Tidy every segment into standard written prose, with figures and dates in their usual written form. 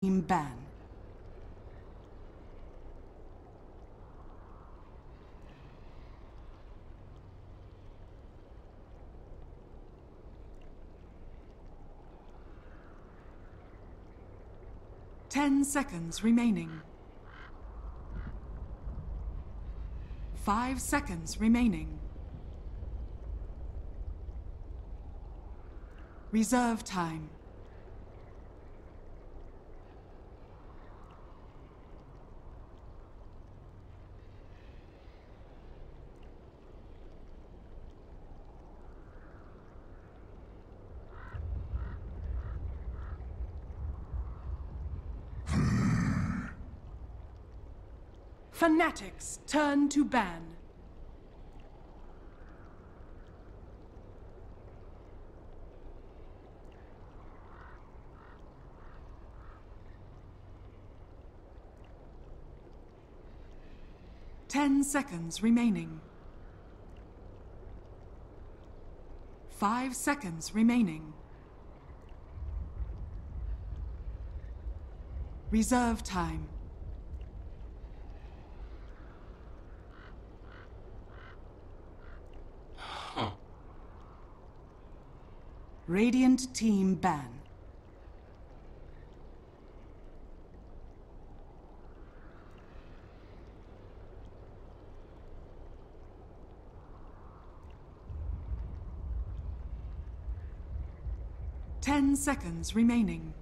Team ban. Ten seconds remaining. 5 seconds remaining. Reserve time. Fnatic's turn to ban. Ten seconds remaining. 5 seconds remaining. Reserve time. Radiant team ban. Ten seconds remaining.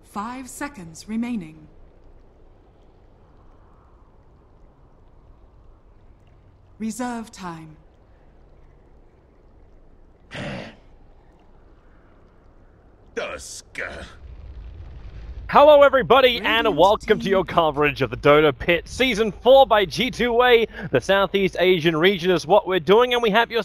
5 seconds remaining. Reserve time. Dusk. Hello everybody and welcome to your coverage of the Dota Pit Season 4 by G2A. The Southeast Asian region is what we're doing, and we have you,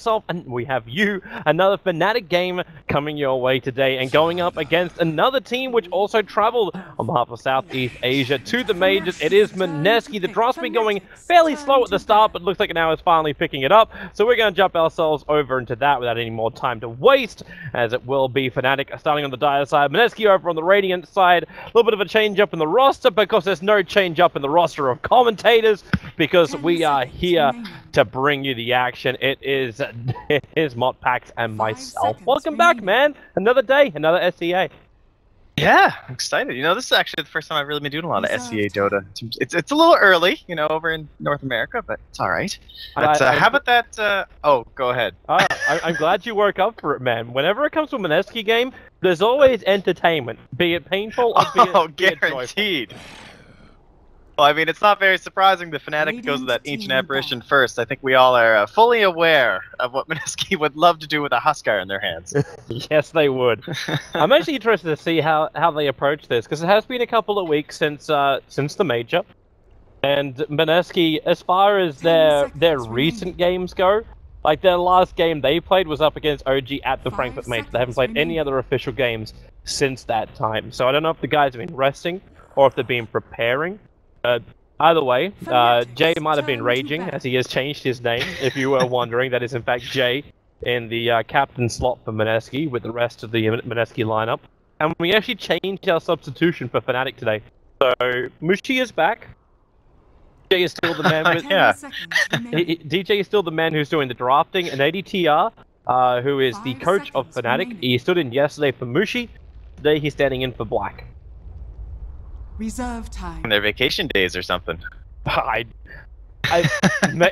another Fnatic game coming your way today and going up against another team which also traveled on behalf of Southeast Asia to the majors. It is Mineski. The drop's been going fairly slow at the start, but looks like now it's finally picking it up. So we're going to jump ourselves over into that without any more time to waste, as it will be Fnatic starting on the Dire side, Mineski over on the Radiant side. A little bit of a change up in the roster because there's no change up in the roster of commentators, because we are here to bring you the action. It is Modpax and myself. Welcome back, man. Another day, another SEA. Yeah, I'm excited. You know, this is actually the first time I've really been doing a lot of SEA Dota. It's a little early, you know, over in North America, but it's all right. But how about that? Oh, go ahead. I'm glad you woke up for it, man. Whenever it comes to a Mineski game, there's always entertainment, be it painful or be it guaranteed. Well, I mean, it's not very surprising the Fnatic goes with that ancient apparition first. I think we all are fully aware of what Mineski would love to do with a Huskar in their hands. Yes, they would. I'm actually interested to see how they approach this, because it has been a couple of weeks since the major, and Mineski, as far as their recent games go, like their last game they played was up against OG at the Frankfurt Major. They haven't played any other official games since that time, so I don't know if the guys have been resting or if they've been preparing. Either way, Jay might have been raging, as he has changed his name. If you were wondering, that is in fact Jay in the captain slot for Mineski with the rest of the Mineski lineup. And we actually changed our substitution for Fnatic today. So, Mushi is back. DJ is still the man with... Yeah. DJ is still the man who's doing the drafting, and ADTR, who is the coach of Fnatic, he stood in yesterday for Mushi. Today he's standing in for Black. Reserve time. On their vacation days or something.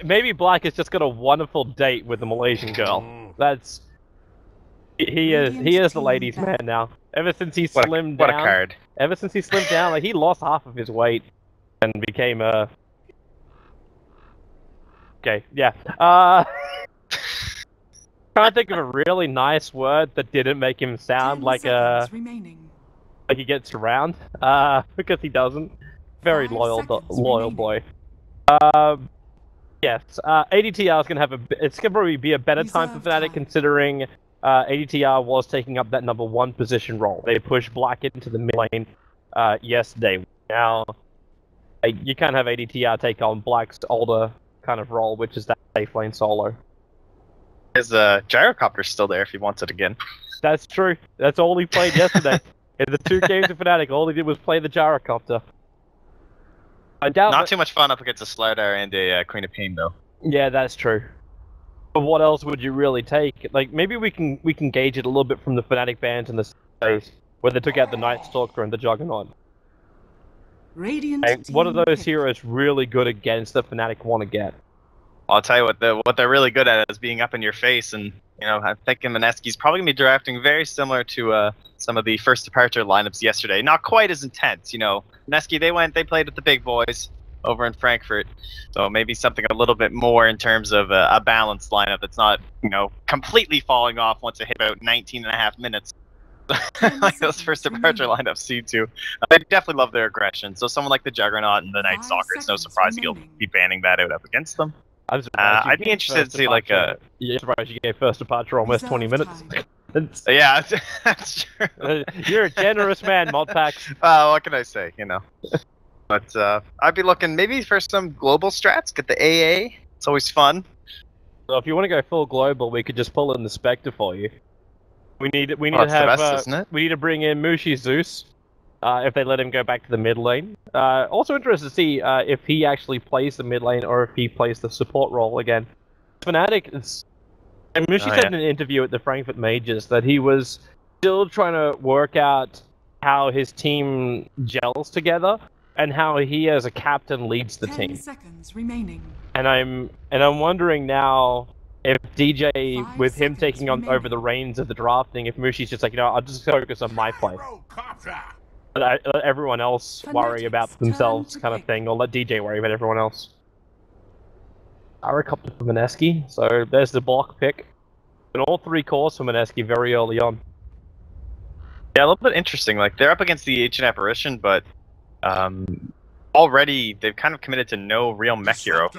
Maybe Black has just got a wonderful date with the Malaysian girl. That's... He is the ladies' man now. Ever since he slimmed down... What a card. Ever since he slimmed down, like, he lost half of his weight and became a... Okay, yeah. Trying to think of a really nice word that didn't make him sound like a... Like he gets around, because he doesn't. Very loyal boy. Yes, ADTR is gonna have it's gonna probably be a better time for Fnatic, considering ADTR was taking up that #1 position role. They pushed Black into the mid lane yesterday. Now, you can't have ADTR take on Black's older kind of role, which is that safe lane solo. His gyrocopter's still there if he wants it again. That's true. That's all he played yesterday. In the 2 games of Fnatic, all he did was play the gyrocopter. I doubt Not too much fun up against a Slider and a Queen of Pain, though. Yeah, that's true. But what else would you really take? Like, maybe we can gauge it a little bit from the Fnatic bans in the space, where they took out the Night Stalker and the Juggernaut. Radiant Hey, what are team those pick. heroes really good against that Fnatic want to get? I'll tell you what they're really good at is being up in your face, and I'm thinking Mineski's probably gonna be drafting very similar to some of the first departure lineups yesterday. Not quite as intense, Mineski they played with the big boys over in Frankfurt, so maybe something a little bit more in terms of a balanced lineup that's not completely falling off once it hit about 19.5 minutes. Like those first departure lineups seem to. I definitely love their aggression. So someone like the Juggernaut and the Night Stalker, it's no surprise he'll be banning that out up against them. I'm surprised I'd be interested to see like a. Yeah, surprised you gave first departure almost 20 minutes. Yeah, that's true. You're a generous man, Modpax. What can I say? But I'd be looking maybe for some global strats. Get the AA. It's always fun. So if you want to go full global, we could just pull in the Spectre for you. We need to That's have. the best, isn't it? We need to bring in Mushi Zeus. If they let him go back to the mid lane. Also interested to see if he actually plays the mid lane or if he plays the support role again. Fnatic is... And Mushi said in an interview at the Frankfurt Majors that he was still trying to work out how his team gels together and how he as a captain leads the 10 team. seconds remaining. And I'm wondering now if DJ, 5 with him seconds taking on remaining. over the reins of the drafting, if Mushi's just like, I'll just focus on my play. Let everyone else worry about themselves, kind of thing, or let DJ worry about everyone else. Gyrocopter for Mineski, so there's the block pick. And all 3 cores for Mineski very early on. Yeah, a little bit interesting. Like, they're up against the Ancient Apparition, but already they've kind of committed to no real mech hero.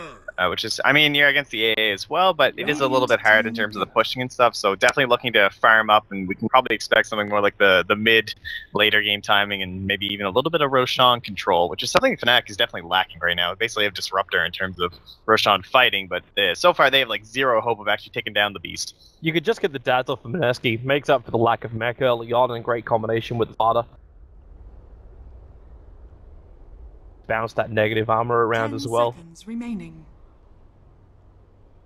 Which is, I mean, you're against the AA as well, but it is a little bit hard in terms of the pushing and stuff, so definitely looking to farm up, and we can probably expect something more like the mid, later game timing, and maybe even a little bit of Roshan control, which is something Fnatic is definitely lacking right now. Basically, they have Disruptor in terms of Roshan fighting, but so far they have like 0 hope of actually taking down the beast. You could just get the Dazzle from Mineski, makes up for the lack of mech early on, and great combination with Vada. Bounce that negative armor around 10 as well. seconds remaining.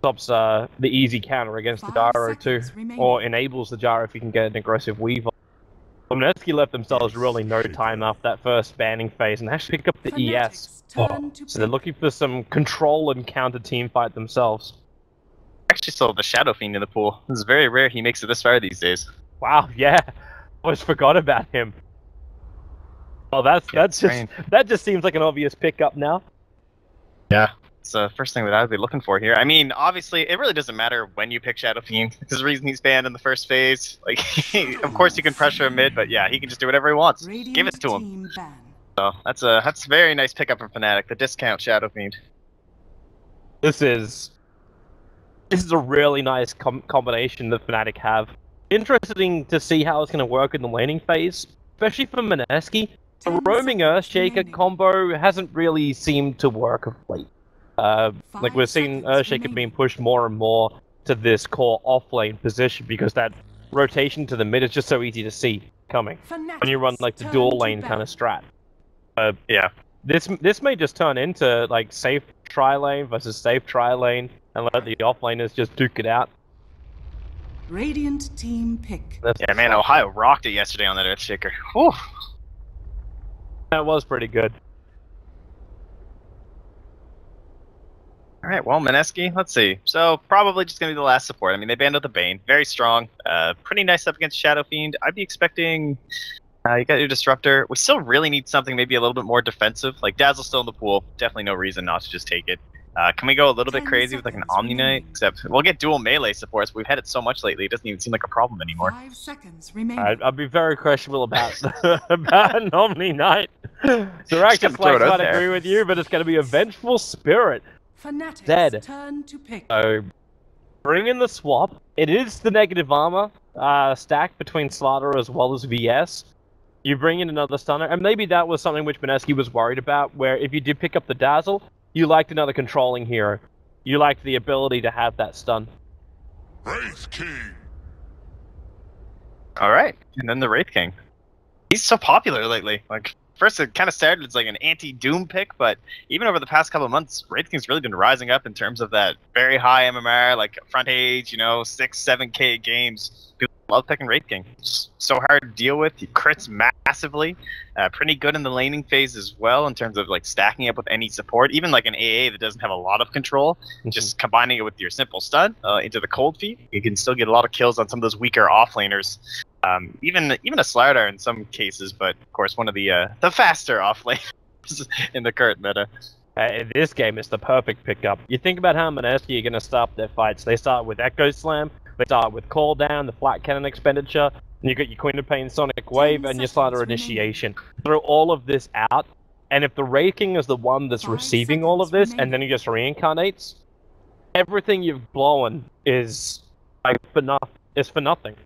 Stops the easy counter against the 5 gyro too, seconds remaining. or enables the gyro if you can get an aggressive weave on. Mineski left themselves really no time after that first banning phase and actually pick up the ES. Turn to So they're pick. looking for some control and counter team fight themselves. Actually still have the Shadow Fiend in the pool. This is very rare he makes it this far these days. Wow, yeah, almost forgot about him. Oh, that just seems like an obvious pickup now. Yeah. It's the first thing that I'd be looking for here. I mean, obviously, it really doesn't matter when you pick Shadow Fiend. There's a reason he's banned in the first phase. Like, of course you can pressure him mid, but yeah, he can just do whatever he wants. Radiant Give it to him. team ban. So that's a very nice pickup from Fnatic. The discount Shadow Fiend. This is a really nice combination that Fnatic have. Interesting to see how it's going to work in the laning phase, especially for Mineski. The 10 roaming seconds Earthshaker remaining. combo hasn't really seemed to work of late. Like we're seeing seconds Earthshaker remaining. being pushed more and more to this core off-lane position because that rotation to the mid is just so easy to see coming when you run like the dual lane kind of strat. Yeah. This may just turn into like safe tri-lane versus safe tri-lane and let the off-laners just duke it out. Radiant team pick. Yeah, man, Ohio rocked it yesterday on that Earthshaker. Whew. That was pretty good. Alright, well, Mineski, let's see. So, probably just going to be the last support. I mean, they banned out the Bane. Very strong. Pretty nice up against Shadow Fiend. I'd be expecting... you got your Disruptor. We still really need something maybe a little bit more defensive. Like, Dazzle's still in the pool. Definitely no reason not to just take it. Can we go a little bit 10 crazy with like an seconds Omni Knight? remaining. Except, we'll get dual melee supports. We've had it so much lately, it doesn't even seem like a problem anymore. 5 seconds remaining. I'd be very questionable about an Omni Knight. So I just throw it out might there. agree with you, but it's going to be a Vengeful Spirit. Fnatic's Dead. turn to pick. So bring in the swap. It is the negative armor stack between Slaughter as well as VS. You bring in another stunner, and maybe that was something which Mineski was worried about, where if you did pick up the Dazzle, you liked another controlling hero. You liked the ability to have that stun. Race King. All right, and then the Wraith King. He's so popular lately. Like, first it kind of started as like an anti-Doom pick, but even over the past couple of months, Wraith King's really been rising up in terms of that very high MMR, like front page, 6-7K games. People love picking Wraith King. It's so hard to deal with. He crits massively. Pretty good in the laning phase as well in terms of like stacking up with any support. Even like an AA that doesn't have a lot of control, just combining it with your simple stun into the cold feed, you can still get a lot of kills on some of those weaker offlaners. Even a Slardar in some cases, but of course one of the faster offlaners in the current meta. In this game, it's the perfect pickup. You think about how Mineski are going to start their fights. They start with Echo Slam, they start with Call Down, the Flat Cannon expenditure, and you got your Queen of Pain Sonic Wave, and your Slardar Initiation. Throw all of this out, and if the Wraith King is the one that's receiving all of this, and then he just reincarnates, everything you've blown is like for nothing.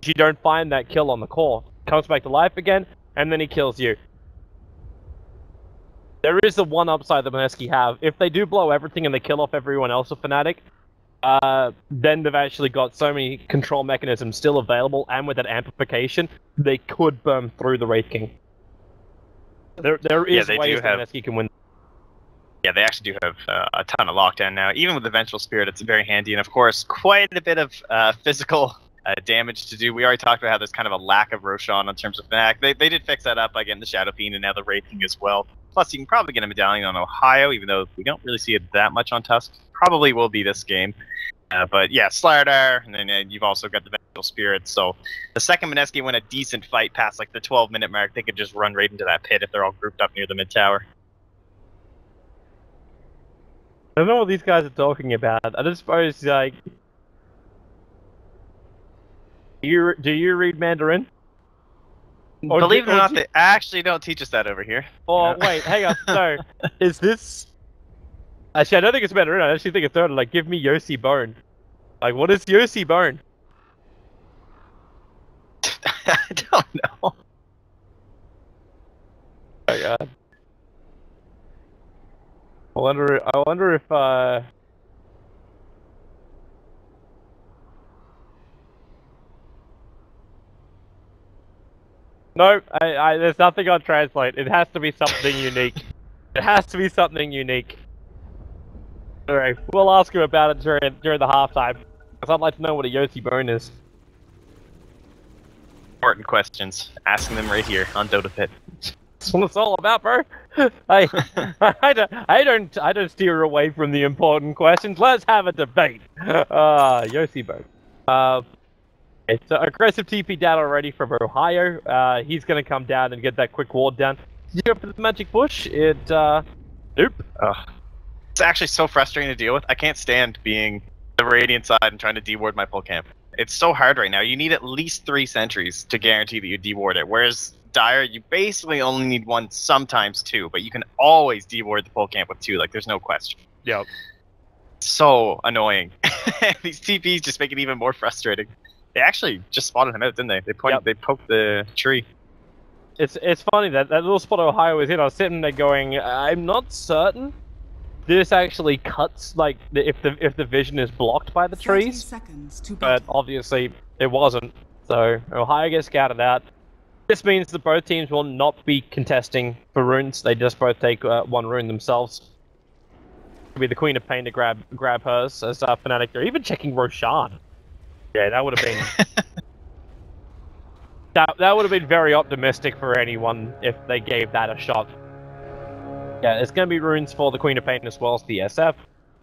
You don't find that kill on the core. Comes back to life again, and then he kills you. There is the one upside that Mineski have. If they do blow everything and they kill off everyone else with Fnatic, then they've actually got so many control mechanisms still available, and with that amplification, they could burn through the Wraith King. There is ways that Mineski can win. Yeah, they actually do have a ton of lockdown now. Even with the Vengeful Spirit, it's very handy, and of course, quite a bit of physical damage to do. We already talked about how there's kind of a lack of Roshan in terms of Fnatic. They did fix that up by getting the Shadow Fiend and now the Wraith King as well. Plus, you can probably get a Medallion on Ohio, even though we don't really see it that much on Tusk. Probably will be this game. But yeah, Slardar, and then you've also got the Vengeful Spirit. So the second Mineski win a decent fight past like the 12-minute mark, they could just run right into that pit if they're all grouped up near the mid tower. I don't know what these guys are talking about. I just suppose, like... Do you read Mandarin? Or Believe it or not, they actually don't teach us that over here. Oh, wait, hang on. So, is this... Actually, I don't think it's Mandarin. I actually think it's third. Like, give me Yossi Bone. Like, what is Yossi Bone? I don't know. Oh, God. I wonder if, No, there's nothing on translate. It has to be something unique. It has to be something unique. Alright, we'll ask him about it during the halftime. Because I'd like to know what a Yossi Bone is. Important questions. Asking them right here on Dota Pit. That's what it's all about, bro. I don't steer away from the important questions. Let's have a debate. Yossi Bone. It's aggressive TP down already from Ohio. He's going to come down and get that quick ward down. You go for the magic push. Nope. It's actually so frustrating to deal with. I can't stand being the Radiant side and trying to deward my full camp. It's so hard right now. You need at least 3 sentries to guarantee that you deward it. Whereas Dire, you basically only need 1, sometimes 2, but you can always deward the full camp with 2. Like, there's no question. Yep. So annoying. These TPs just make it even more frustrating. They actually just spotted him out, didn't they? They poked the tree. It's funny that little spot Ohio was in. I was sitting there going, I'm not certain this actually cuts like if the vision is blocked by the trees. But obviously it wasn't. So Ohio gets scouted out. This means that both teams will not be contesting for runes. They just both take 1 rune themselves. It'll be the Queen of Pain to grab hers as Fnatic. They're even checking Roshan. Yeah, that would have been that would have been very optimistic for anyone if they gave that a shot. Yeah, it's going to be runes for the Queen of Pain as well as the SF.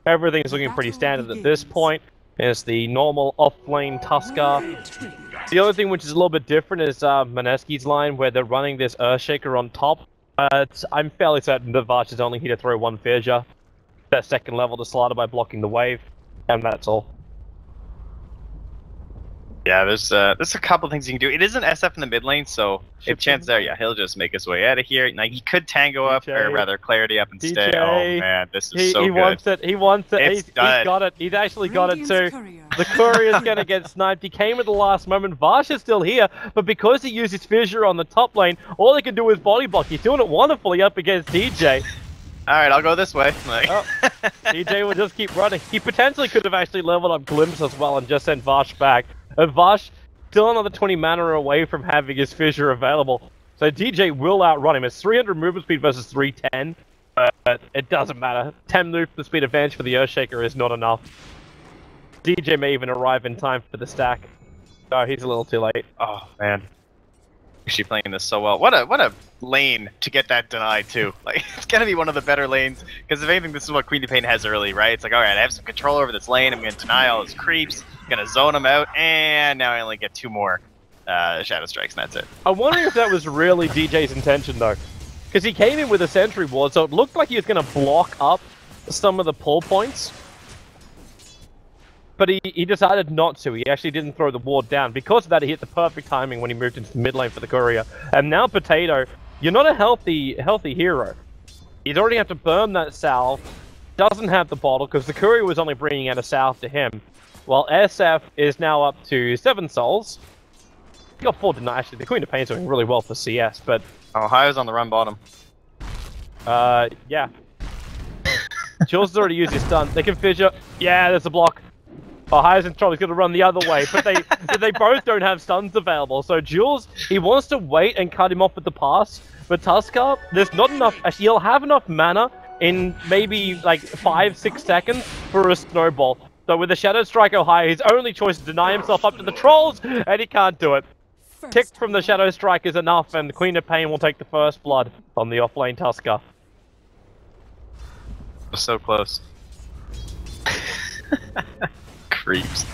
Everything's looking pretty standard at this point. There's the normal off-lane Tusker. The other thing which is a little bit different is Mineski's line, where they're running this Earthshaker on top. I'm fairly certain that Vash is only here to throw 1 Fissure. That second level to Slardar by blocking the wave, and that's all. Yeah, there's a couple things you can do. It is an SF in the mid lane, so if chances are, yeah, he'll just make his way out of here. Now, he could tango up, or rather, clarity up and stay. Oh man, this is so good. Wants it. He wants it. He's got it. He's actually got it too. The courier's gonna get sniped. He came at the last moment. Vash is still here, but because he used his Fissure on the top lane, all he can do is body block. He's doing it wonderfully up against DJ. Alright, I'll go this way. DJ will just keep running. He potentially could have actually leveled up Glimpse as well and just sent Vash back. And Vash, still another 20 mana away from having his fissure available. So DJ will outrun him. It's 300 movement speed versus 310. But it doesn't matter. 10 movement speed advantage for the Earthshaker is not enough. DJ may even arrive in time for the stack. Oh, he's a little too late. Oh man, she's playing this so well. What a lane to get that denied too. Like it's gonna be one of the better lanes because if anything, this is what Queen of Pain has early, right? It's like, all right, I have some control over this lane. I'm gonna deny all his creeps. I'm gonna zone him out, and now I only get 2 more Shadow Strikes, and that's it. I'm wondering if that was really DJ's intention though, because he came in with a Sentry Ward, so it looked like he was gonna block up some of the pull points. But he decided not to. He actually didn't throw the ward down. Because of that, he hit the perfect timing when he moved into the mid lane for the courier. And now Potato, you're not a healthy hero. He'd already have to burn that salve. Doesn't have the bottle because the courier was only bringing out a salve to him. While SF is now up to 7 souls. He got 4 denied. Actually, the Queen of Pain's doing really well for CS, but Ohio's on the run bottom. Yeah. Jules has already used his stun. They can fissure. Yeah, there's a block. Ohio's in trouble. He's going to run the other way, but they both don't have stuns available. So Jules, he wants to wait and cut him off with the pass. But Tusker, there's not enough. Actually, he'll have enough mana in maybe like 5-6 seconds for a snowball. So with the Shadow Strike Ohio, his only choice is to deny himself up to the trolls, and he can't do it. Tick from the Shadow Strike is enough, and the Queen of Pain will take the first blood on the offlane Tusker. So close. Creeps.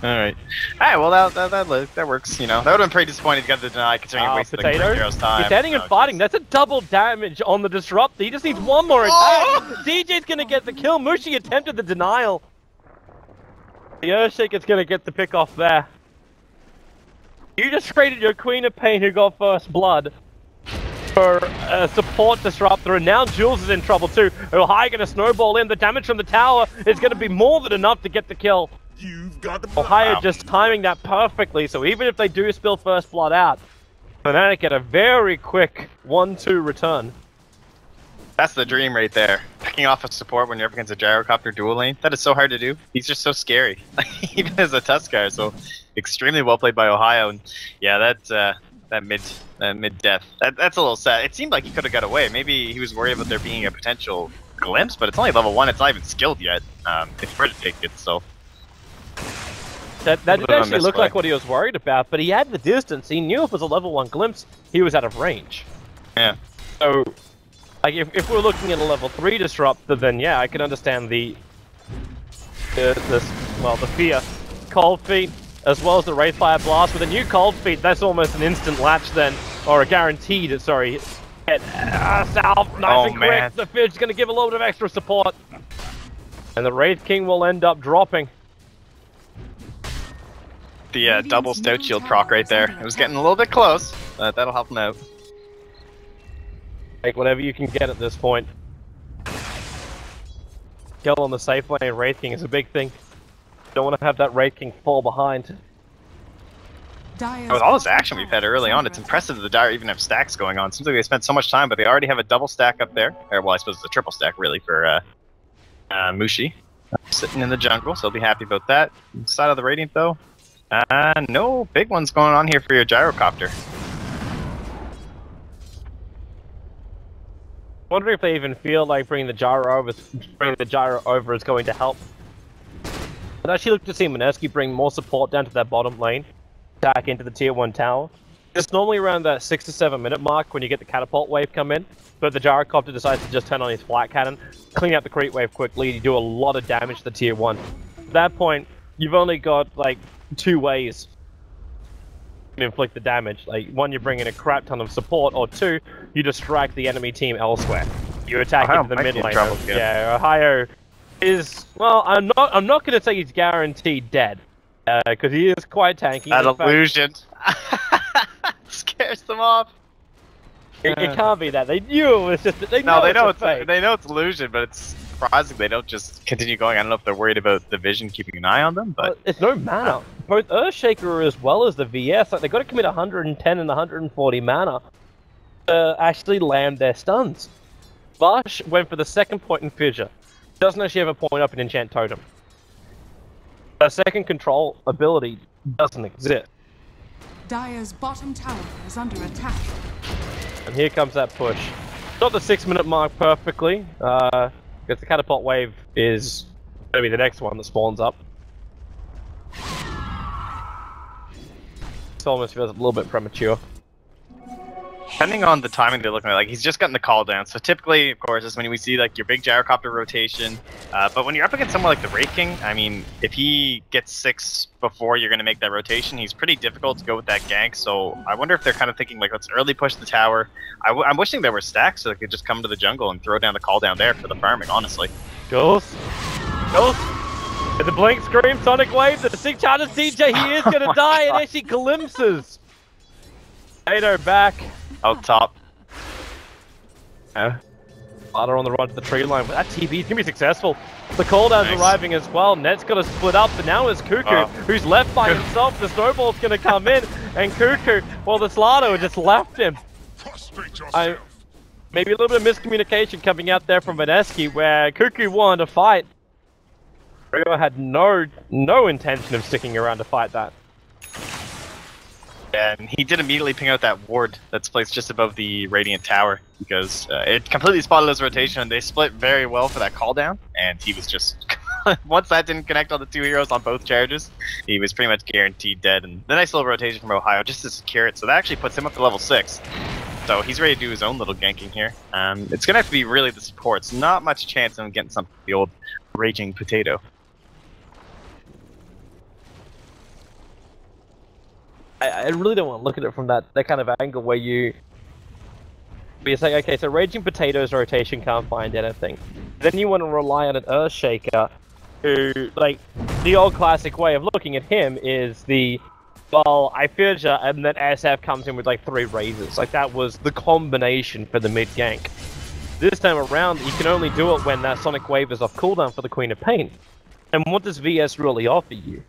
Alright. Alright, well that works, you know. That would have been pretty disappointing to get the deny considering he wasted the Hero's time. He's standing and fighting. That's a double damage on the Disrupt. He just needs one more attack. DJ's gonna get the kill. Mushi attempted the denial. The Earthshaker's gonna get the pick off there. You just traded your Queen of Pain who got first blood for a support disruptor, and now Jules is in trouble too. Ohio gonna snowball in. The damage from the tower is gonna be more than enough to get the kill. You've got the Ohio just timing that perfectly, so even if they do spill first blood out, Fnatic get a very quick 1-2 return. That's the dream right there. Picking off a support when you're up against a gyrocopter dual lane. That is so hard to do. He's just so scary. Even as a Tusker, so extremely well played by Ohio. And yeah, that mid death. That's a little sad. It seemed like he could have got away. Maybe he was worried about there being a potential glimpse, but it's only level 1. It's not even skilled yet. If he were to take it, so. That did actually look like what he was worried about, but he had the distance. He knew if it was a level 1 glimpse, he was out of range. Yeah. So, like, if we're looking at a level 3 disruptor, then yeah, I can understand the fear. Cold Feet, as well as the Wraithfire Blast. With a new Cold Feet, that's almost an instant latch then, or a guaranteed, sorry. Salve, nice and quick. The Fidge's gonna give a little bit of extra support. And the Wraith King will end up dropping. The double Stout Shield proc right there. It was getting a little bit close, but that'll help him out. Take whatever you can get at this point. Kill on the safe lane, Wraith King is a big thing. Don't want to have that Wraith King fall behind. With all this action we've had early on, it's impressive that the Dire even have stacks going on. Seems like they spent so much time, but they already have a double stack up there. Or, well, I suppose it's a triple stack, really, for Mushi. Sitting in the jungle, so he'll be happy about that. Side of the Radiant, though. No big ones going on here for your gyrocopter. Wondering if they even feel like bringing the gyro over is going to help. I'd actually look to see Mineski bring more support down to that bottom lane, back into the tier 1 tower. It's normally around that 6 to 7 minute mark when you get the catapult wave come in, but the gyrocopter decides to just turn on his flat cannon, clean out the creep wave quickly, you do a lot of damage to the tier 1. At that point, you've only got like 2 ways to inflict the damage. Like, 1, you bring in a crap ton of support, or 2, you distract the enemy team elsewhere. You attack into the mid lane. Yeah, Ohio is, well, I'm not going to say he's guaranteed dead, because he is quite tanky. That illusion scares them off. It can't be that. They knew it was just. They know it's illusion, but it's surprising they don't just continue going. I don't know if they're worried about the vision keeping an eye on them, but it's no mana. Both Earthshaker as well as the VS, like, they've got to commit 110 and 140 mana to actually land their stuns. Vash went for the second point in Fissure. Doesn't actually have a point up in Enchant Totem. The second control ability doesn't exist. Dire's bottom tower is under attack. And here comes that push. Got the 6-minute mark perfectly. Because the catapult wave is going to be the next one that spawns up. This almost feels a little bit premature. Depending on the timing they're looking at, like he's just gotten the call down. So typically, of course, is when we see like your big gyrocopter rotation. But when you're up against someone like the Wraith King, I mean, if he gets 6 before you're going to make that rotation, he's pretty difficult to go with that gank. So I wonder if they're kind of thinking like, let's early push the tower. I'm wishing there were stacks so they could just come to the jungle and throw down the call down there for the farming, honestly. Ghost. With the blink scream, Sonic Wave, the 6 charges DJ, he is going to die, and actually glimpses. Potato back. Out top. Ladder on the run to the tree line. That TB is going to be successful. The cooldown's arriving as well. Net's got to split up, but now it's Cuckoo, who's left by himself. The snowball's going to come in, and Cuckoo, well, the Slido just left him. Maybe a little bit of miscommunication coming out there from Mineski, where Cuckoo wanted to fight. Rio had no intention of sticking around to fight that. Yeah, and he did immediately ping out that ward that's placed just above the Radiant Tower, because it completely spotted his rotation, and they split very well for that call down, and he was just... once that didn't connect on the 2 heroes on both charges, he was pretty much guaranteed dead, and the nice little rotation from Ohio just to secure it, so that actually puts him up to level 6. So he's ready to do his own little ganking here. It's going to have to be really the supports, not much chance of him getting something the old Raging Potato. I really don't want to look at it from that kind of angle where you say, okay, so Raging Potato's rotation can't find anything. Then you want to rely on an Earthshaker who, like, the old classic way of looking at him is the, well, I feature, and then SF comes in with like 3 razors. Like, that was the combination for the mid gank. This time around, you can only do it when that Sonic Wave is off cooldown for the Queen of Pain. And what does VS really offer you?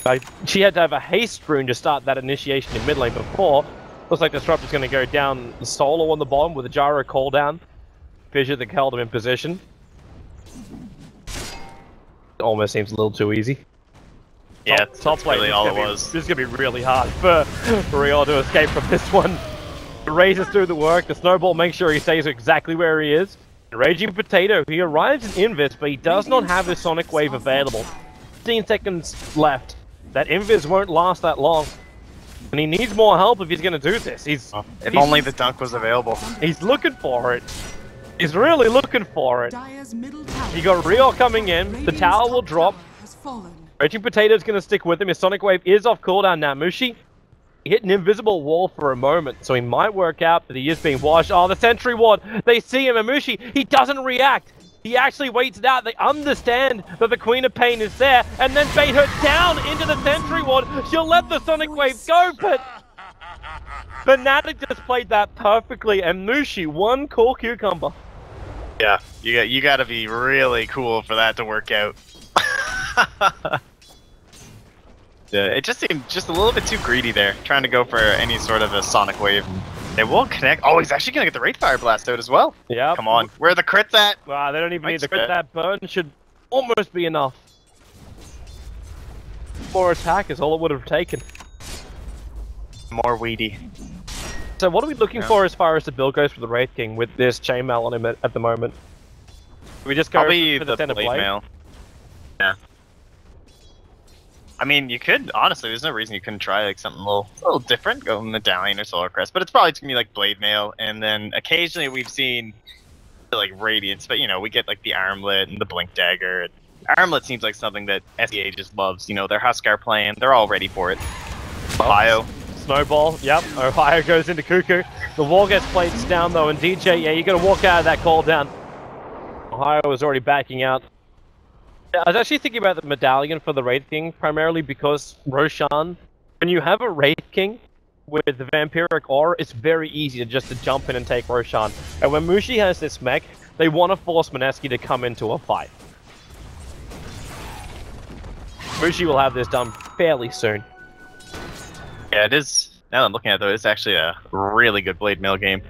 Like, she had to have a haste rune to start that initiation in mid lane before. Looks like Disruptor's going to go down solo on the bottom with a gyro cooldown. Fissure that held him in position. It almost seems a little too easy. Yeah, top lane really all it was. This is going to be really hard for Real to escape from this one. The razors do the work. The snowball makes sure he stays exactly where he is. The Raging Potato, he arrives in Invis, but he does not have his Sonic Wave available. 15 seconds left. That Invis won't last that long. And he needs more help if he's going to do this. If only the dunk was available. He's looking for it. He's really looking for it. You got Rio coming in. The tower will drop. Raging Potato's going to stick with him. His Sonic Wave is off cooldown now. Mushi hit an invisible wall for a moment, so he might work out, but he is being washed. Oh, the sentry ward. They see him, and Mushi, he doesn't react. He actually waits it out. They understand that the Queen of Pain is there, and then bait her down into the sentry ward. She'll let the Sonic Wave go, but Fnatic just played that perfectly, and Mushi, one cool cucumber. Yeah, you gotta be really cool for that to work out. Yeah, it just seemed just a little bit too greedy there, trying to go for any sort of a Sonic Wave. They won't connect. Oh, he's actually gonna get the Wraith Fire Blast out as well. Yeah. Come on, where are the crits at? Wow, they don't even need the crit. That burn should almost be enough. More attack is all it would have taken. More weedy. So what are we looking for as far as the build goes for the Wraith King with this chainmail on him at the moment? Do we just go Probably for the center blade mail. Yeah. I mean, you could, honestly, there's no reason you couldn't try like something a little different, go Medallion or Solar Crest, but it's probably just gonna be like Blade Mail, and then occasionally we've seen like Radiance, but you know, we get like the Armlet and the Blink Dagger. Armlet seems like something that SEA just loves, you know, their Huskar playing, they're all ready for it. Ohio. Snowball, yep, Ohio goes into Cuckoo. The wall gets placed down though, and DJ, yeah, you gotta walk out of that call down. Ohio is already backing out. I was actually thinking about the Medallion for the Wraith King, primarily because Roshan, when you have a Wraith King with the Vampiric Aura, it's very easy to jump in and take Roshan. And when Mushi has this mech, they want to force Mineski to come into a fight. Mushi will have this done fairly soon. Yeah, it is. Now that I'm looking at it though, it's actually a really good Blade Mail game.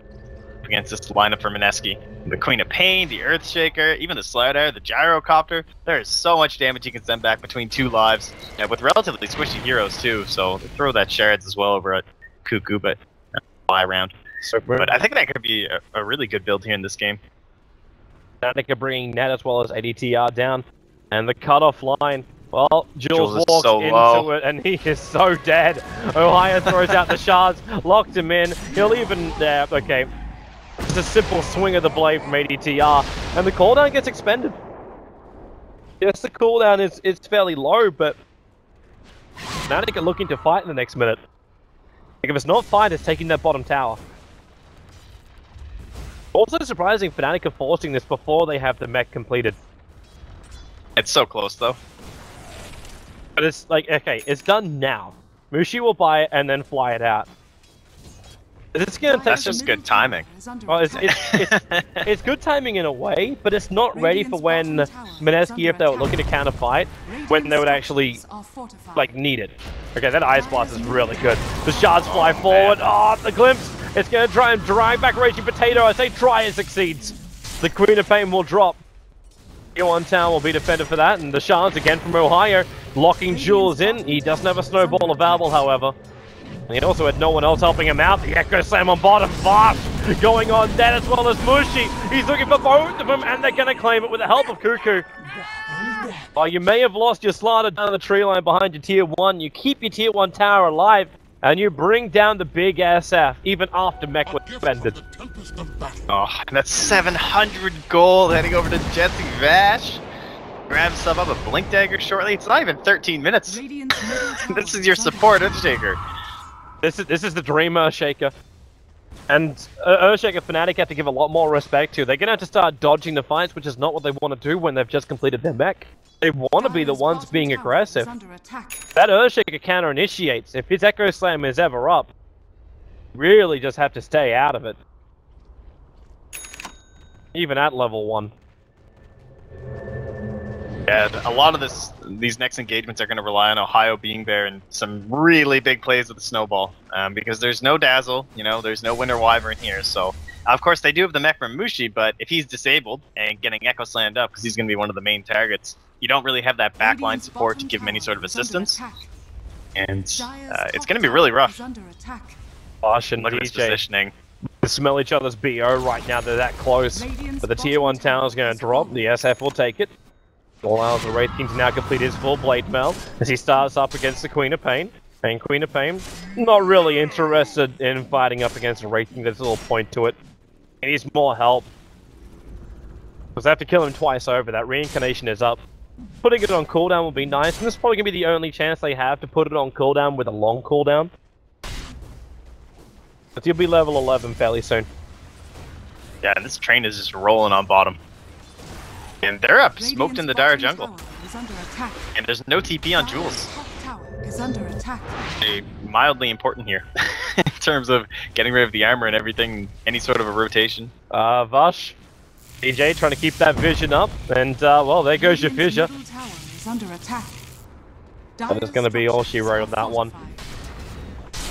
against this lineup for Mineski. The Queen of Pain, the Earthshaker, even the Slider, the Gyrocopter. There is so much damage you can send back between 2 lives, with relatively squishy heroes too, so throw that Shards as well over at Cuckoo, but fly around. But I think that could be a really good build here in this game. Fnatic are bringing net as well as ADTR down, and the cutoff line. Well, Jules walks so into low. it, and he is so dead. Ohio throws out the shards, locked him in. He'll even, okay. It's a simple swing of the blade from ADTR, and the cooldown gets expended. Yes, the cooldown is fairly low, but Fnatic are looking to fight in the next minute. Like, if it's not fight, it's taking that bottom tower. Also surprising, Fnatic are forcing this before they have the mech completed. It's so close though. But it's like, okay, it's done now. Mushi will buy it and then fly it out. It's gonna take That's just good timing. Well, it's good timing in a way, but it's not ready for when Mineski, if they were looking to counter fight, when they would actually like need it. Okay, that Ice Blast is really good. The shards fly forward. Oh, the glimpse! It's gonna try and drag back Raging Potato. I say try and succeeds. The Queen of Pain will drop. One town will be defended for that, and the shards again from Ohio, locking Jules in. He doesn't have a snowball available, however. And he also had no one else helping him out. The Echo Slam on bottom, Vosh going on that as well as Mushi. He's looking for both of them, and they're going to claim it with the help of Cuckoo. While you may have lost your Slider down the tree line behind your Tier 1, you keep your Tier 1 tower alive, and you bring down the big SF, even after mech was suspended. Oh, and that's 700 gold heading over to Jesse Vash. Grab sub up a Blink Dagger shortly. It's not even 13 minutes. This is your support Earthshaker. This is the dream Earthshaker. And Earthshaker Fnatic have to give a lot more respect to. They're going to have to start dodging the fights, which is not what they want to do when they've just completed their mech. They want to be the ones being aggressive. That Earthshaker counter initiates. If his Echo Slam is ever up, really just have to stay out of it. Even at level 1. Yeah, a lot of these next engagements are going to rely on Ohio being there and some really big plays with the snowball. Because there's no Dazzle, there's no Winter Wyvern here. So, of course, they do have the mech from Mushi, but if he's disabled and getting Echo Slammed up, because he's going to be one of the main targets, you don't really have that backline support to give him any sort of assistance. And it's going to be really rough. Bosh and Look at this DJ positioning. smell each other's BO right now. They're that close. But the Tier 1 tower is going to drop. The SF will take it. Allows the Wraith King to now complete his full blade mail as he starts up against the Queen of Pain. And Queen of Pain, not really interested in fighting up against the Wraith King. There's a little point to it. He needs more help. Because they have to kill him twice over. That reincarnation is up. Putting it on cooldown will be nice. And this is probably going to be the only chance they have to put it on cooldown with a long cooldown. But you'll be level 11 fairly soon. Yeah, this train is just rolling on bottom. And they're up, smoked in the dire jungle. And there's no TP on Jules. Mildly important here in terms of getting rid of the armor and everything, any sort of a rotation. Vash, DJ trying to keep that vision up, and well, there goes your fissure. That is going to be all she wrote on that one.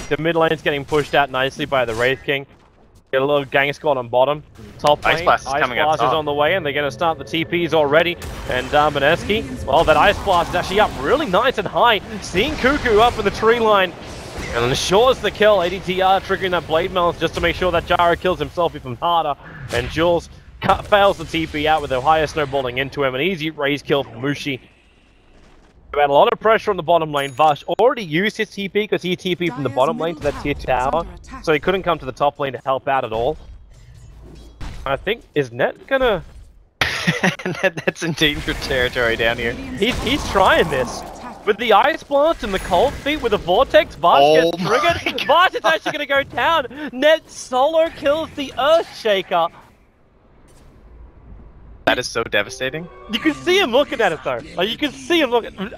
The mid lane's getting pushed out nicely by the Wraith King. Get a little gang squad on bottom. Top lane, Ice Blast is on the way, and they're going to start the TPs already. And Mineski, well, that Ice Blast is actually up really nice and high. Seeing Cuckoo up in the tree line. And ensures the kill. ADTR triggering that Blade Mail just to make sure that Jara kills himself even harder. And Jules fails the TP out with Ohio snowballing into him. An easy raise kill from Mushi. We had a lot of pressure on the bottom lane. Vash already used his TP because he TP'd from the bottom lane to that tier tower. So he couldn't come to the top lane to help out at all. I think, is Net gonna... That's in dangerous territory down here. He's trying this. With the Ice Blast and the Cold Feet with the Vortex, Vash gets triggered. Vash is actually gonna go down. Net solo kills the Earthshaker. That is so devastating. You can see him looking at it though. Like, you can see him looking.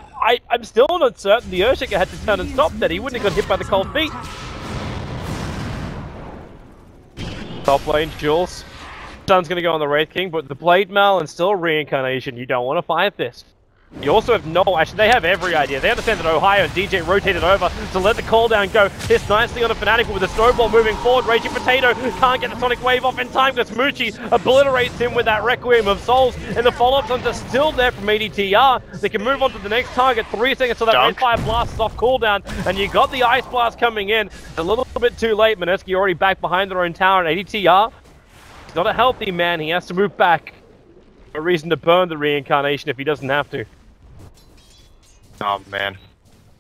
I'm still not certain the Earthshaker had to turn and stop that. He wouldn't have got hit by the Cold Feet. Top lane, Jules. Sun's gonna go on the Wraith King, but the Blade Mail and still Reincarnation. You don't want to fight this. You also have no, actually they have every idea. They understand that Ohio and DJ rotated over to let the cooldown go. Hits nicely on a Fnatic, but with a snowball moving forward. Raging Potato can't get the Sonic Wave off in time because Mushi obliterates him with that Requiem of Souls. And the follow-ups are still there from ADTR. They can move on to the next target. 3 seconds till that Red Fire Blast is off cooldown. And you got the Ice Blast coming in. A little bit too late. Mineski already back behind their own tower. And ADTR, he's not a healthy man. He has to move back. A reason to burn the reincarnation if he doesn't have to. Oh man,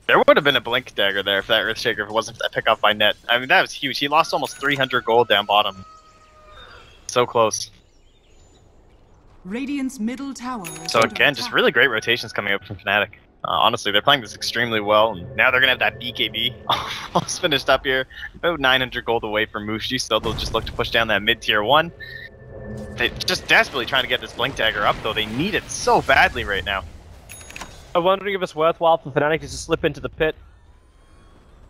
there would have been a blink dagger there if that Earthshaker wasn't for that pick off by Net. I mean, that was huge. He lost almost 300 gold down bottom. So close. Radiant's middle tower. So again, just really great rotations coming up from Fnatic. Honestly, they're playing this extremely well. And now they're gonna have that BKB almost finished up here. About 900 gold away from Mushi, so they'll just look to push down that mid tier 1. They're just desperately trying to get this blink dagger up, though. They need it so badly right now. I'm wondering if it's worthwhile for Fnatic to just slip into the pit.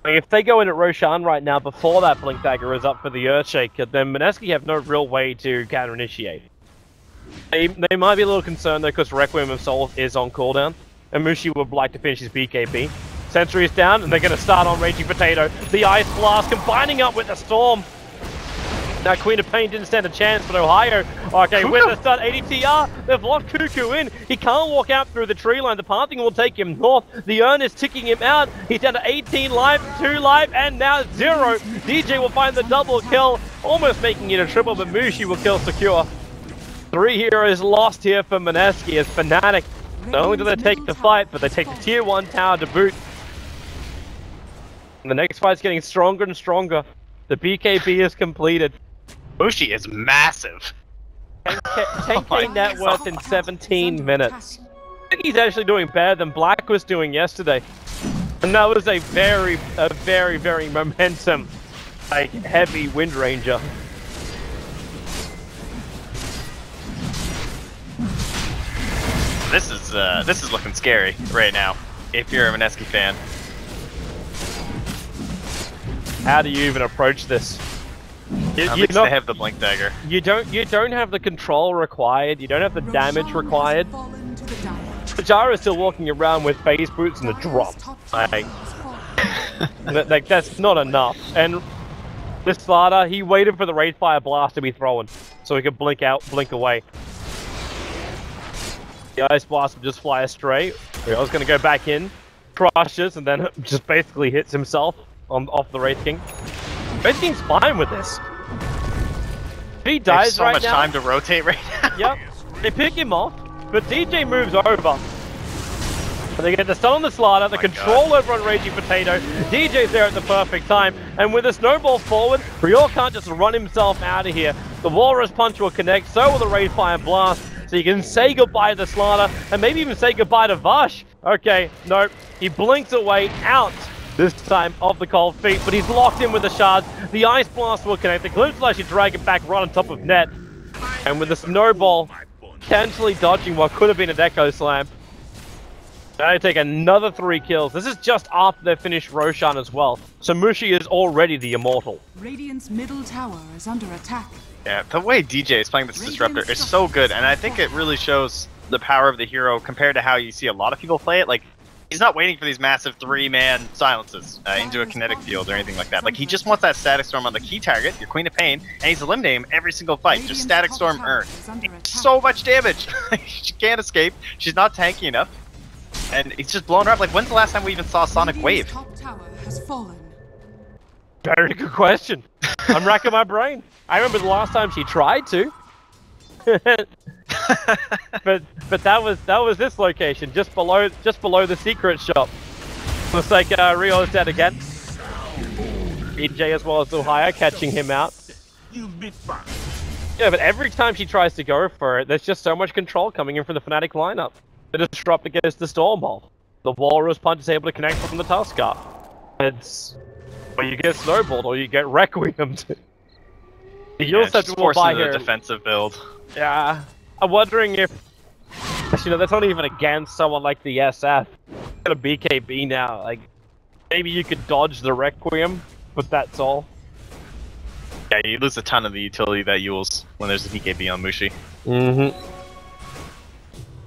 I mean, if they go in at Roshan right now before that Blink Dagger is up for the Earthshaker, then Mineski have no real way to counter-initiate. They might be a little concerned though because Requiem of Souls is on cooldown, and Mushi would like to finish his BKB. Sentry is down, and they're going to start on Raging Potato. The Ice Blast combining up with the Storm. Now Queen of Pain didn't stand a chance, but Ohio, okay, with the start, ADTR, they've locked Cuckoo in. He can't walk out through the tree line. The pathing will take him north. The urn is ticking him out. He's down to 18 life, 2 life, and now 0. DJ will find the double kill, almost making it a triple, but Mushi will kill secure. 3 heroes lost here for Mineski as Fnatic. Not only do they take the fight, but they take the tier 1 tower to boot. And the next fight's getting stronger and stronger. The BKB is completed. Mushi is massive. 10k net worth in 17 minutes. I think he's actually doing better than Black was doing yesterday. And that was a very momentum, like, heavy Wind Ranger. This is looking scary right now, if you're a Mineski fan. How do you even approach this? At least they have the Blink Dagger. You don't have the control required. You don't have the damage required. Jara is still walking around with phase boots and a drop. Like that's not enough. And this Slaughter, he waited for the Wraith Fire Blast to be thrown, so he could blink away. The Ice Blast would just fly astray. I was going to go back in, crushes, and then just basically hits himself off the Wraith King. Wraith King's fine with this. If he dies so right much now, time to rotate right now. Yep, they pick him off, but DJ moves over. But they get the stun on the Slaughter, the control over on Raging Potato. DJ's there at the perfect time, and with a snowball forward, Rior can't just run himself out of here. The Walrus Punch will connect, so will the Wraith Fire Blast, so you can say goodbye to the Slaughter, and maybe even say goodbye to Vash. Okay, nope, he blinks away out. This time off the cold feet, but he's locked in with the shards. The Ice Blast will connect. The Glimpse will actually drag it back right on top of Net. And with the snowball potentially dodging what could have been a Echo Slam. Now they take another 3 kills. This is just after they finish Roshan as well. So Mushi is already the Immortal. Radiant's middle tower is under attack. Yeah, the way DJ is playing this Disruptor is so good, and I think it really shows the power of the hero compared to how you see a lot of people play it. Like, he's not waiting for these massive 3-man silences into a kinetic field or anything like that. Like, he just wants that Static Storm on the key target, your Queen of Pain, and he's eliminating him every single fight. Just Static Storm earn. So much damage! She can't escape, she's not tanky enough, and he's just blowing her up. Like, when's the last time we even saw Sonic Wave? Top tower has fallen. Very good question. I'm racking my brain. I remember the last time she tried to. but that was this location, just below the secret shop. Looks like Rio is dead again. EJ as well as Ohio catching him out. Yeah, but every time she tries to go for it, there's just so much control coming in from the Fnatic lineup. The Disruptor gets the Storm Ball. The Walrus Punch is able to connect from the Tuskar. It's or you get snowballed or you get requiemmed. The heal set will buy her. Defensive build. Yeah, I'm wondering if, you know, that's not even against someone like the SF. Got a BKB now, like, maybe you could dodge the Requiem, but that's all. Yeah, you lose a ton of the utility that you use when there's a BKB on Mushi.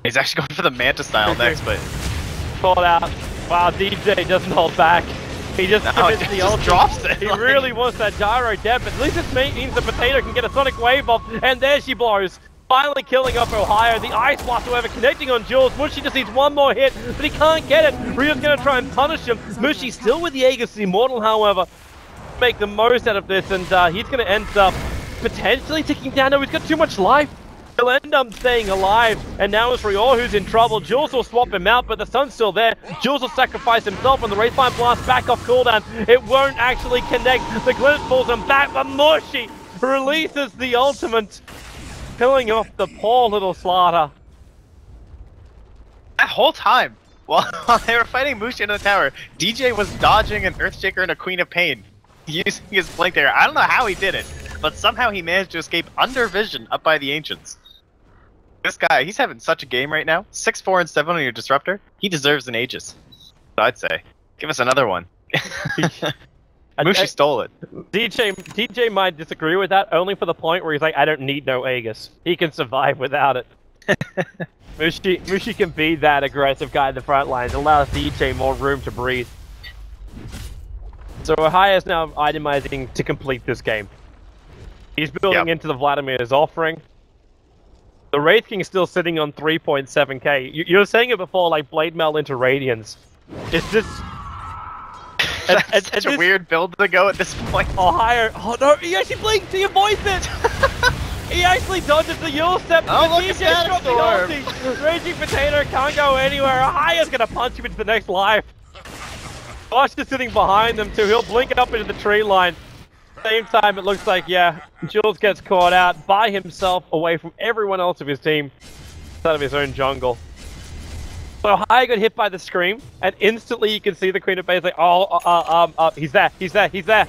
He's actually going for the Manta style next, but Caught out. Wow, DJ doesn't hold back. He just commits the ult. Drops it. He really wants that gyro death, but at least this means the Potato can get a Sonic Wave off, and there she blows. Finally killing off Ohio. The Ice Blast, however, connecting on Jules. Mushi just needs one more hit, but he can't get it. Rio's going to try and punish him. Mushi still with the Aegis Immortal, however. Make the most out of this, and he's going to end up potentially ticking down. No, he's got too much life. He'll end up staying alive, and now it's Rio who's in trouble. Jules will swap him out, but the sun's still there. Jules will sacrifice himself on the Wraithfire Blast back off cooldown. It won't actually connect. The glimpse pulls him back, but Mushi releases the ultimate, killing off the poor little Slaughter. That whole time, while they were fighting Mushi in the tower, DJ was dodging an Earthshaker and a Queen of Pain, using his blink there. I don't know how he did it, but somehow he managed to escape under vision up by the Ancients. This guy, he's having such a game right now. 6-4 and 7 on your Disruptor. He deserves an Aegis. So I'd say, give us another one. Mushi stole it. DJ might disagree with that, only for the point where he's like, I don't need no Aegis. He can survive without it. Mushi can be that aggressive guy in the front lines, allows DJ more room to breathe. So Ohio is now itemizing to complete this game. He's building into the Vladimir's offering. The Wraith King's still sitting on 3.7k. You were saying it before, like Blade Mail into Radiance. It's just... It's such a weird build to go at this point. Ohio... Oh no, he actually blinked, he avoids it! He actually dodges the Yule Step, oh, but DJ dropped the ulti. Raging Potato can't go anywhere. Ohio's gonna punch him into the next life. Bosch is sitting behind them too. He'll blink it up into the tree line. Same time, it looks like, yeah, Jules gets caught out by himself away from everyone else of his team, out of his own jungle. So Ohio got hit by the scream, and instantly you can see the Queen of Base like, he's there.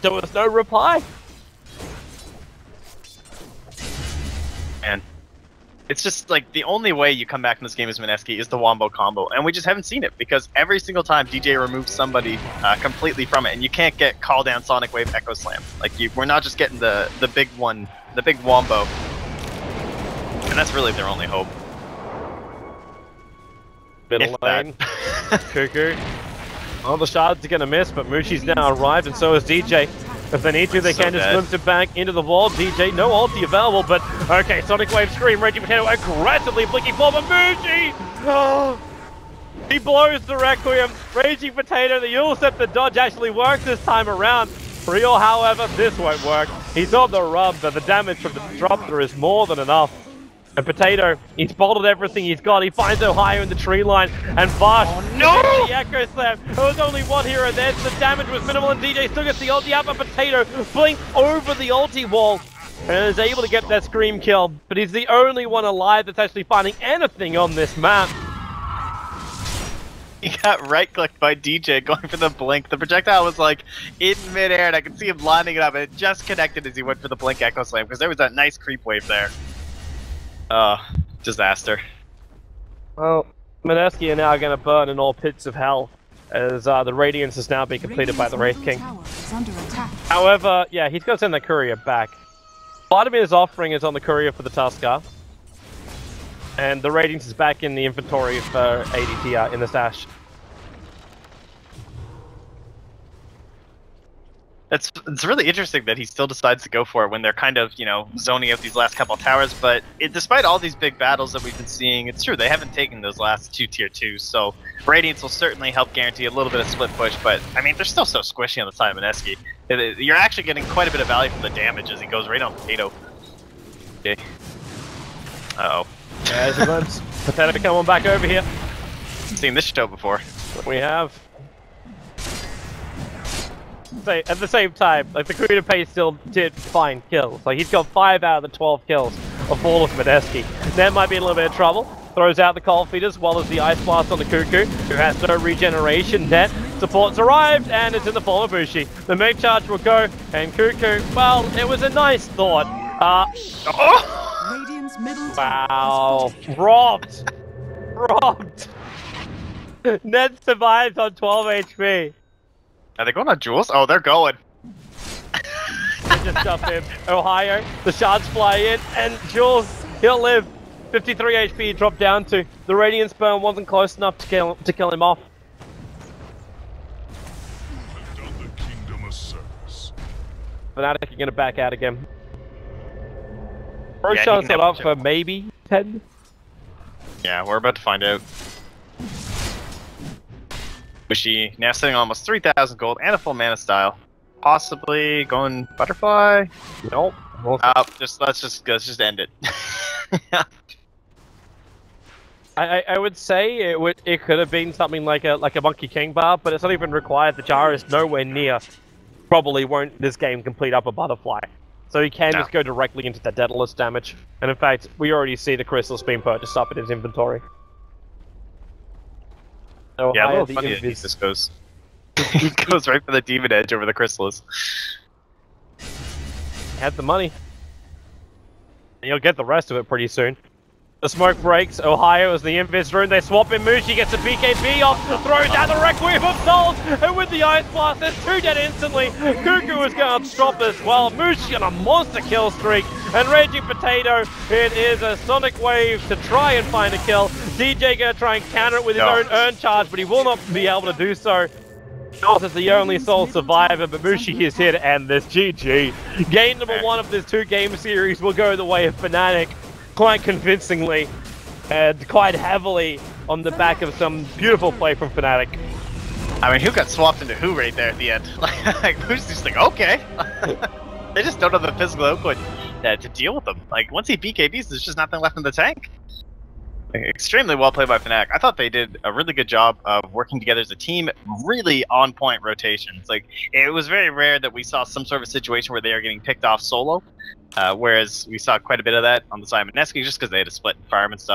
There was no reply. Man, it's just like the only way you come back in this game as Mineski is the Wombo combo, and we just haven't seen it because every single time DJ removes somebody completely from it, and you can't get call down Sonic Wave Echo Slam. Like we're not just getting the big one, the big Wombo, and that's really their only hope. Middle lane, Cuckoo. All the shards are gonna miss, but Mushi's now arrived, and so is DJ. If they need to, they can just glimpse it back into the wall. DJ, no ulti available, but okay, Sonic Wave Scream, Raging Potato aggressively blinking for Mushi! Oh, he blows the Requiem. Raging Potato, the Ulcep, the dodge actually works this time around. Rio, however, this won't work. He's on the rub, but the damage from the disruptor is more than enough. And Potato, he's bolted everything he's got. He finds Ohio in the tree line, and Vash, no! The Echo Slam. There was only one here and there, so the damage was minimal, and DJ still gets the ulti out, but Potato blinked over the ulti wall, and is able to get that Scream kill. But he's the only one alive that's actually finding anything on this map. He got right-clicked by DJ going for the blink. The projectile was like in midair, and I could see him lining it up, and it just connected as he went for the blink Echo Slam, because there was that nice creep wave there. Disaster. Well, Mineski are now going to burn in all pits of hell, as the Radiance has now been completed by the Wraith King. However, yeah, he's going to send the courier back. Vladimir's offering is on the courier for the Tuskar, and the Radiance is back in the inventory for ADT in the stash. It's really interesting that he still decides to go for it when they're kind of, you know, zoning out these last couple towers, but despite all these big battles that we've been seeing, it's true, they haven't taken those last two tier 2s, so Radiance will certainly help guarantee a little bit of split push, but, I mean, they're still so squishy on the side of Mineski. You're actually getting quite a bit of value from the damage as he goes right on Potato. Okay. Uh-oh. There's a glimpse. Potato coming back over here. Seen this show before. We have. At the same time, like the Queen of Pace still did fine kills. Like he's got 5 out of the 12 kills of all of Mineski. Ned might be in a little bit of trouble. Throws out the Cold Feet as well as the Ice Blast on the Cuckoo, who has no regeneration. Ned support's arrived, and it's in the form of Bushi. The main charge will go, and Cuckoo, well, it was a nice thought. Wow, robbed! Robbed! Ned survives on 12 HP. Are they going on Jules? Oh, they're going. Just jump in. Ohio, the shards fly in, and Jules, he'll live. 53 HP he dropped down to. The Radiant Sperm wasn't close enough to kill him off. I've done the kingdom a service. Fnatic are going to back out again. Yeah, First he shot can set have up for maybe 10. Yeah, we're about to find out. Bushy now sitting on almost 3,000 gold and a full mana style. Possibly going butterfly. Nope. Let's just end it. I would say it could have been something like a Monkey King bar, but it's not even required. The Jar is nowhere near. Probably won't this game complete up a butterfly, so he can just go directly into the Daedalus damage. And in fact, we already see the crystals being purchased up in his inventory. So Yeah, a little the funny that he just goes. He goes right for the Demon Edge over the Chrysalis. Had the money. And you'll get the rest of it pretty soon. The smoke breaks. Ohio is the Invis rune. They swap in. Mushi gets a BKB off. Throws out the Requiem of Souls. And with the Ice Blast, there's 2 dead instantly. Cuckoo is going to stop as well. Mushi on a monster kill streak. And Raging Potato, it is a Sonic Wave to try and find a kill. DJ going to try and counter it with his own Urn Charge, but he will not be able to do so. North is the only sole survivor, but Mushi is here to end this. GG. Game number 1 of this 2-game series will go the way of Fnatic quite convincingly and quite heavily on the back of some beautiful play from Fnatic. I mean, who got swapped into who right there at the end? Like, who's just like, okay. They just don't have the physical output to deal with them. Like, once he BKBs, there's just nothing left in the tank. Extremely well played by Fnatic. I thought they did a really good job of working together as a team, really on point rotations. Like, it was very rare that we saw some sort of situation where they are getting picked off solo, whereas we saw quite a bit of that on the side of Mineski just because they had to split farm and stuff.